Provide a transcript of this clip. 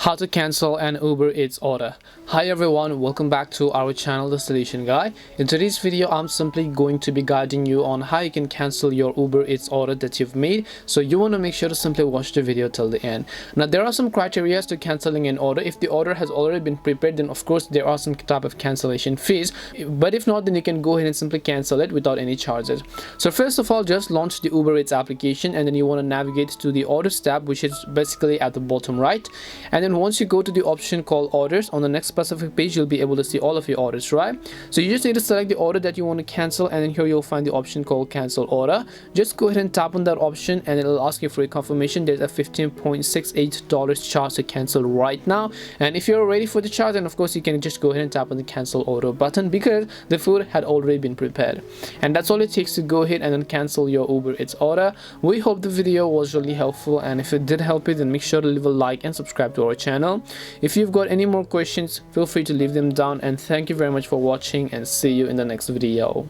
How to cancel an Uber Eats order. Hi everyone, welcome back to our channel, The Solution Guy. In today's video, I'm simply going to be guiding you on how you can cancel your Uber Eats order that you've made. So you want to make sure to simply watch the video till the end. Now there are some criteria to canceling an order. If the order has already been prepared, then of course there are some type of cancellation fees. But if not, then you can go ahead and simply cancel it without any charges. So first of all, just launch the Uber Eats application, and then you want to navigate to the orders tab, which is basically at the bottom right. And then once you go to the option called orders, on the next specific page you'll be able to see all of your orders, right? So you just need to select the order that you want to cancel, and then here you'll find the option called cancel order. Just go ahead and tap on that option, and it'll ask you for a confirmation. There's a $15.68 charge to cancel right now, and if you're ready for the charge, then of course you can just go ahead and tap on the cancel order button, because the food had already been prepared. And that's all it takes to go ahead and then cancel your Uber Eats order. We hope the video was really helpful, and if it did help you, then make sure to leave a like and subscribe to our channel. If you've got any more questions, feel free to leave them down, and thank you very much for watching, and see you in the next video.